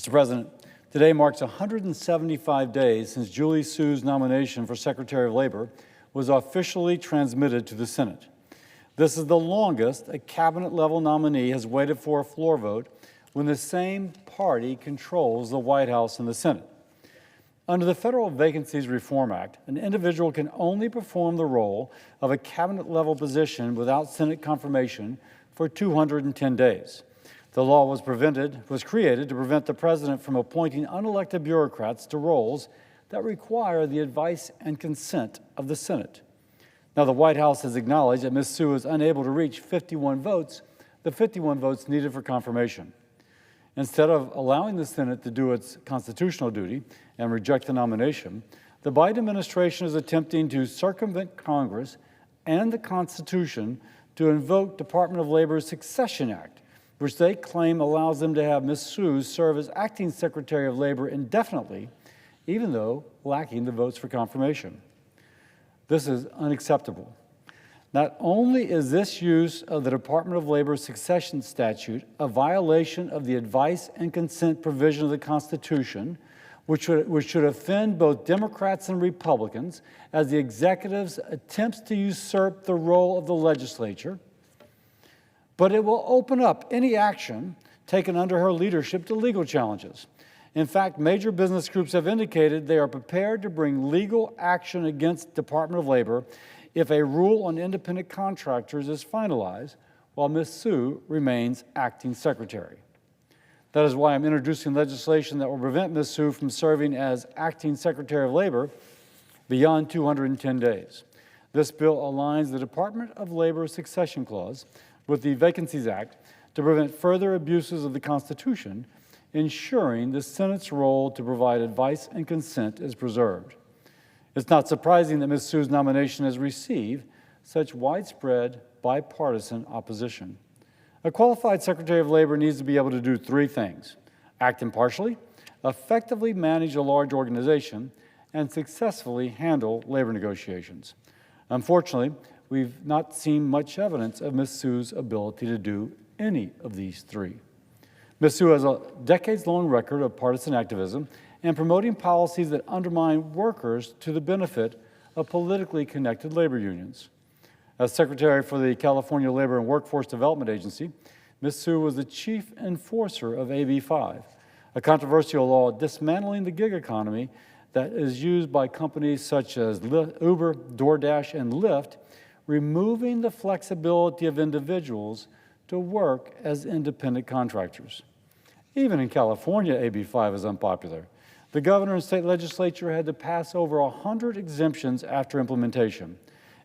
Mr. President, today marks 175 days since Julie Su's nomination for Secretary of Labor was officially transmitted to the Senate. This is the longest a cabinet-level nominee has waited for a floor vote when the same party controls the White House and the Senate. Under the Federal Vacancies Reform Act, an individual can only perform the role of a cabinet-level position without Senate confirmation for 210 days. The law was created to prevent the president from appointing unelected bureaucrats to roles that require the advice and consent of the Senate. Now, the White House has acknowledged that Ms. Su is unable to reach 51 votes, the 51 votes needed for confirmation. Instead of allowing the Senate to do its constitutional duty and reject the nomination, the Biden administration is attempting to circumvent Congress and the Constitution to invoke Department of Labor's Succession Act, which they claim allows them to have Ms. Su serve as acting Secretary of Labor indefinitely, even though lacking the votes for confirmation. This is unacceptable. Not only is this use of the Department of Labor's succession statute a violation of the advice and consent provision of the Constitution, which should offend both Democrats and Republicans as the executive's attempts to usurp the role of the legislature, but it will open up any action taken under her leadership to legal challenges. In fact, major business groups have indicated they are prepared to bring legal action against Department of Labor if a rule on independent contractors is finalized while Ms. Su remains acting secretary. That is why I'm introducing legislation that will prevent Ms. Su from serving as acting Secretary of Labor beyond 210 days. This bill aligns the Department of Labor succession clause with the Vacancies Act to prevent further abuses of the Constitution, ensuring the Senate's role to provide advice and consent is preserved. It's not surprising that Ms. Su's nomination has received such widespread bipartisan opposition. A qualified Secretary of Labor needs to be able to do three things: act impartially, effectively manage a large organization, and successfully handle labor negotiations. Unfortunately, we've not seen much evidence of Ms. Su's ability to do any of these three. Ms. Su has a decades-long record of partisan activism and promoting policies that undermine workers to the benefit of politically connected labor unions. As Secretary for the California Labor and Workforce Development Agency, Ms. Su was the chief enforcer of AB 5, a controversial law dismantling the gig economy that is used by companies such as Uber, DoorDash, and Lyft, removing the flexibility of individuals to work as independent contractors. Even in California, AB 5 is unpopular. The governor and state legislature had to pass over 100 exemptions after implementation.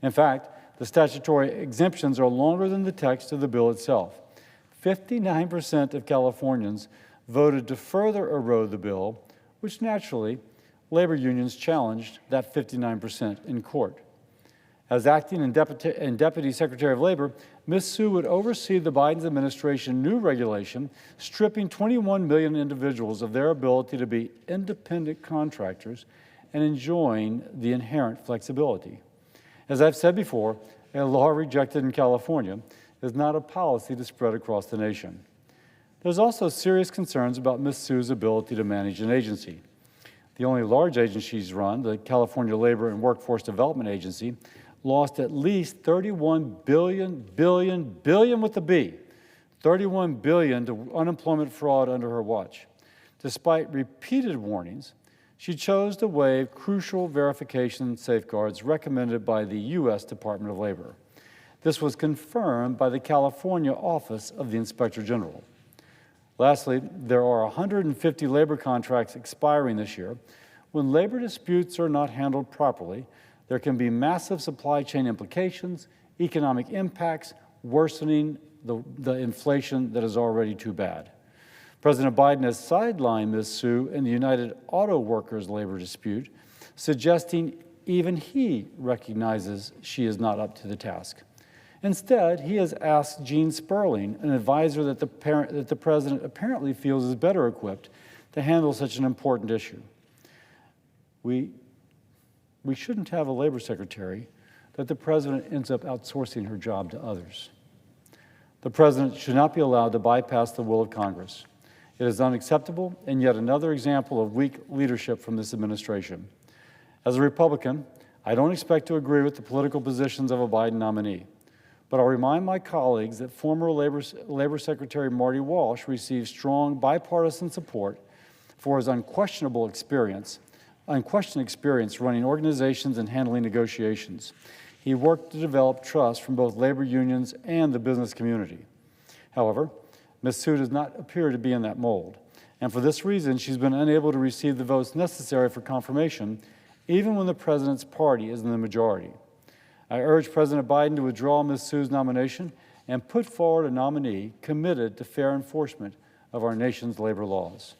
In fact, the statutory exemptions are longer than the text of the bill itself. 59% of Californians voted to further erode the bill, which naturally, labor unions challenged that 59% in court. As acting and deputy Secretary of Labor, Ms. Su would oversee the Biden administration's new regulation, stripping 21 million individuals of their ability to be independent contractors and enjoying the inherent flexibility. As I've said before, a law rejected in California is not a policy to spread across the nation. There's also serious concerns about Ms. Su's ability to manage an agency. The only large agency she's run, the California Labor and Workforce Development Agency, lost at least $31 billion with a B, $31 billion to unemployment fraud under her watch. Despite repeated warnings, she chose to waive crucial verification safeguards recommended by the U.S. Department of Labor. This was confirmed by the California Office of the Inspector General. Lastly, there are 150 labor contracts expiring this year. When labor disputes are not handled properly, there can be massive supply chain implications, economic impacts, worsening the inflation that is already too bad. President Biden has sidelined Ms. Su in the United Auto Workers labor dispute, suggesting even he recognizes she is not up to the task. Instead, he has asked Gene Sperling, an advisor that the president apparently feels is better equipped to handle such an important issue. We shouldn't have a labor secretary that the president ends up outsourcing her job to others. The president should not be allowed to bypass the will of Congress. It is unacceptable and yet another example of weak leadership from this administration. As a Republican, I don't expect to agree with the political positions of a Biden nominee, but I'll remind my colleagues that former Labor Secretary Marty Walsh received strong bipartisan support for his unquestioned experience running organizations and handling negotiations. He worked to develop trust from both labor unions and the business community. However, Ms. Sue does not appear to be in that mold, and for this reason, she's been unable to receive the votes necessary for confirmation, even when the president's party is in the majority. I urge President Biden to withdraw Ms. Sue's nomination and put forward a nominee committed to fair enforcement of our nation's labor laws.